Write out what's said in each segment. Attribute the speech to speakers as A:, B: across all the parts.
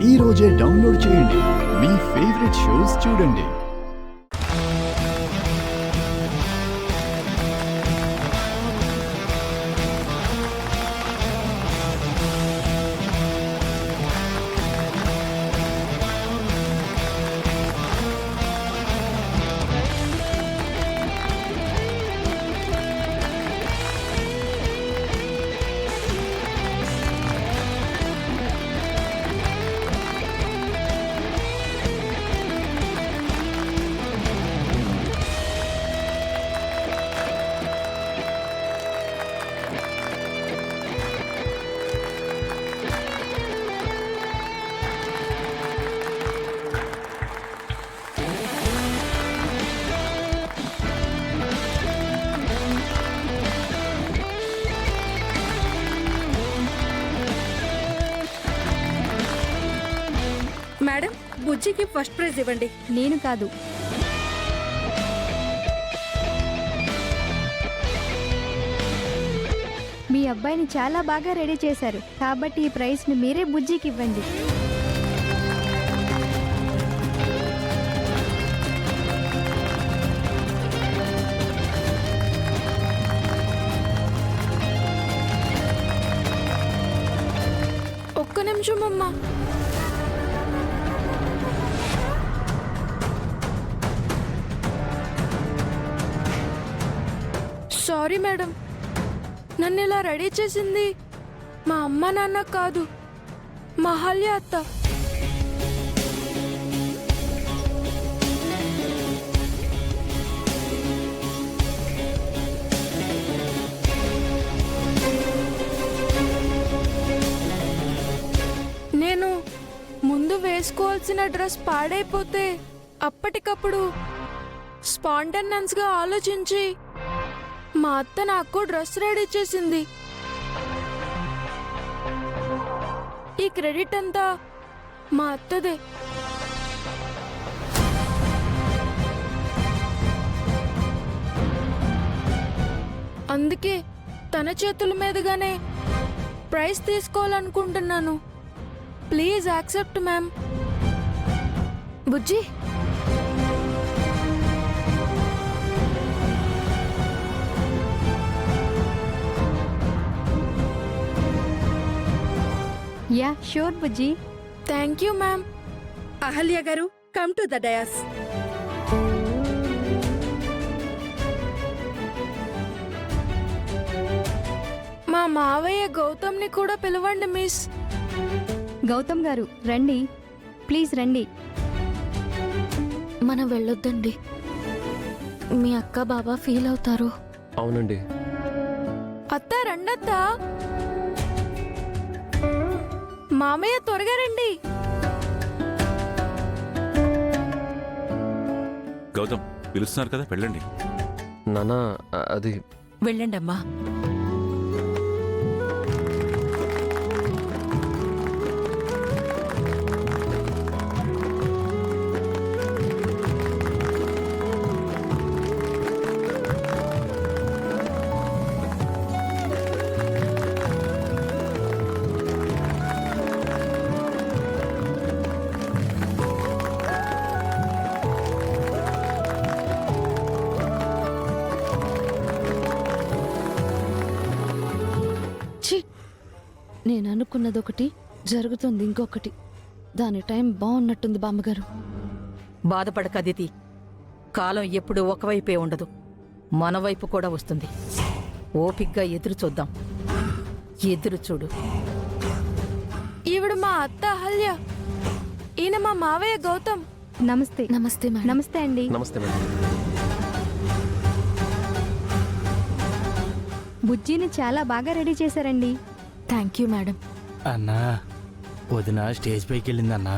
A: ఈ రోజే డౌన్లోడ్ చేయండి. మీ ఫేవరెట్ షోస్ చూడండి.
B: మేడం, బుజ్జికి ఫస్ట్ ప్రైజ్ ఇవ్వండి.
C: నేను కాదు. మీ అబ్బాయిని చాలా బాగా రెడీ చేశారు కాబట్టి ఈ ప్రైజ్ని మీరే బుజ్జికి ఇవ్వండి.
B: ఒక్క నిమిషం అమ్మా. సారీ మేడం, నన్ను ఇలా రెడీ చేసింది మా అమ్మ నాన్న కాదు, మా అహల్య అత్త. నేను ముందు వేసుకోవాల్సిన డ్రెస్ పాడైపోతే అప్పటికప్పుడు స్పాంటేనియస్గా ఆలోచించి మా అత్త నాకు డ్రెస్ రెడీ చేసింది. ఈ క్రెడిట్ అంతా మా అత్తదే. అందుకే తన చేతుల మీదుగానే ప్రైజ్ తీసుకోవాలనుకుంటున్నాను. Please accept ma'am. Bujji,
C: yeah sure Bujji.
B: Thank you ma'am.
D: Ahalya garu, come to the dais.
B: మా మావయ్య గౌతమ్ని కూడా పిలవండి మిస్.
C: గౌతమ్ గారు రండి, ప్లీజ్ రండి.
E: మనం వెళ్ళొద్దండి, మీ అక్క బాబా ఫీల్ అవుతారు.
F: అవునండి.
B: అత్త రండత్తా. మామయ్య త్వరగా రండి.
G: గౌతమ్ పిలుస్తున్నారు కదా, వెళ్ళండి.
F: నాన్న అది
H: వెళ్ళండమ్మా.
E: నేను అనుకున్నదొకటి జరుగుతుంది ఇంకొకటి. దాని టైం బాగున్నట్టుంది బామ్మగారు.
H: బాధపడక అదితి, కాలం ఎప్పుడూ ఒకవైపే ఉండదు, మన వైపు కూడా వస్తుంది. ఓపిగ్గా ఎదురు చూద్దాం. ఎదురు చూడు.
B: ఈవిడ మా అత్త అహల్య, ఈయన మా మావయ్య గౌతమ్.
C: నమస్తే.
E: నమస్తే మేడం.
C: నమస్తే అండి.
F: నమస్తే మేడం.
C: బుజ్జిని చాలా బాగా రెడీ చేశారండి.
E: Thank you madam.
I: అన్నా, వదిన స్టేజ్ పైకి వెళ్ళిందన్నా.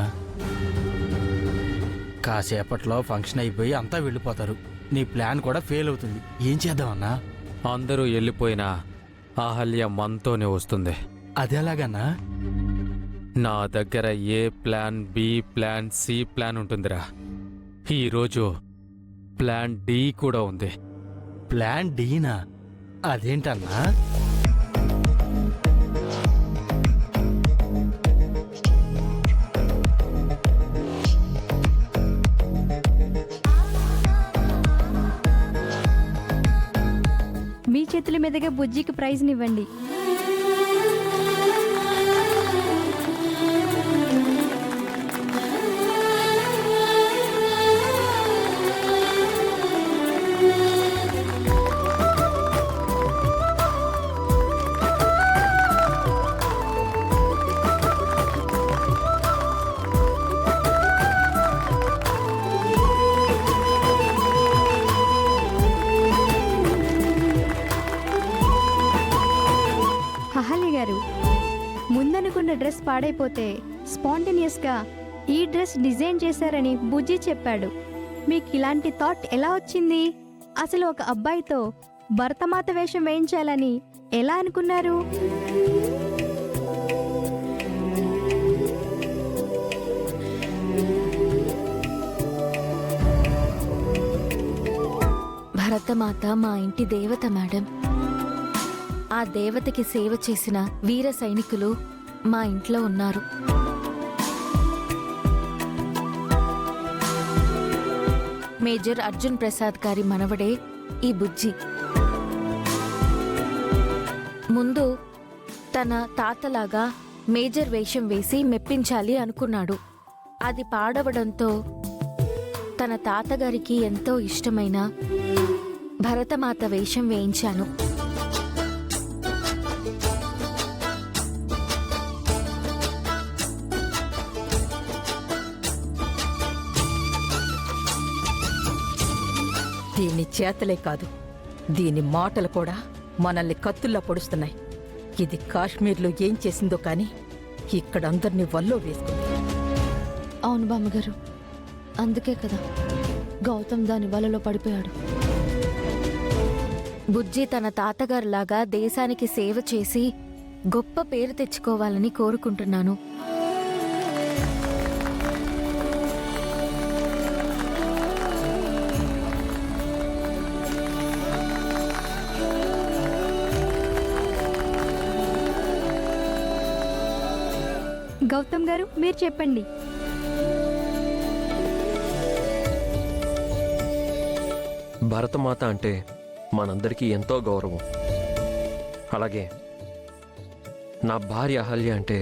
I: కాసేపట్లో ఫంక్షన్ అయిపోయి అంతా వెళ్ళిపోతారు. నీ ప్లాన్ కూడా ఫెయిల్ అవుతుంది. ఏం చేద్దామన్నా?
J: అందరూ వెళ్ళిపోయినా అహల్య మనతోనే వస్తుంది.
I: అదేలాగన్నా?
J: నా దగ్గర A plan B, plan C plan ఉంటుందిరా. ఈరోజు ప్లాన్ డి కూడా ఉంది.
I: ప్లాన్ డీనా? అదేంటన్నా?
C: చేతుల మీదుగా బుజ్జికి ప్రైజ్నివ్వండి. అహల్య గారు, ముందనుకున్న డ్రెస్ పాడైపోతే స్పాంటేనియస్గా ఈ డ్రెస్ డిజైన్ చేశారని బుజ్జి చెప్పాడు. మీకు ఇలాంటి థాట్ ఎలా వచ్చింది? అసలు ఒక అబ్బాయితో భరతమాత వేషం వేయించాలని ఎలా అనుకున్నారు?
E: భరతమాత మా ఇంటి దేవత మేడం. ఆ దేవతకి సేవ చేసిన వీర సైనికులు మా ఇంట్లో ఉన్నారు. మేజర్ అర్జున్ ప్రసాద్ గారి మనవడే ఈ బుజ్జి. ముందు తన తాతలాగా మేజర్ వేషం వేసి మెప్పించాలి అనుకున్నాడు. అది పాడవడంతో తన తాతగారికి ఎంతో ఇష్టమైన భరతమాత వేషం వేయించాను.
H: దీని చేతలే కాదు, దీని మాటలు కూడా మనల్ని కత్తుల్లా పొడుస్తున్నాయి. ఇది కాశ్మీర్లో ఏం చేసిందో కానీ ఇక్కడ అందరినీ వల్లో వేసుకుంది.
E: అవును బామ్మగారు, అందుకే కదా గౌతమ్ దాని వలలో పడిపోయాడు. బుజ్జి తన తాతగారిలాగా దేశానికి సేవ చేసి గొప్ప పేరు తెచ్చుకోవాలని కోరుకుంటున్నాను.
C: గౌతమ్ గారు, మీరు చెప్పండి.
F: భరతమాత అంటే మనందరికీ ఎంతో గౌరవం. అలాగే నా భార్య అహల్య అంటే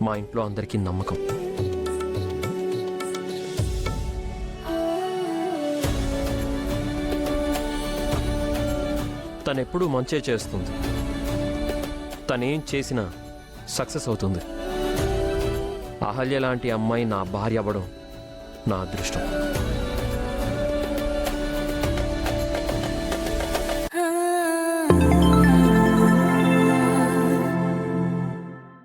F: మా ఇంట్లో అందరికీ నమ్మకం. తనెప్పుడూ మంచే చేస్తుంది. తనేం చేసినా సక్సెస్ అవుతుంది. అహల్య లాంటి అమ్మాయి నా భార్య అవ్వడం నా అదృష్టం.
D: ఆ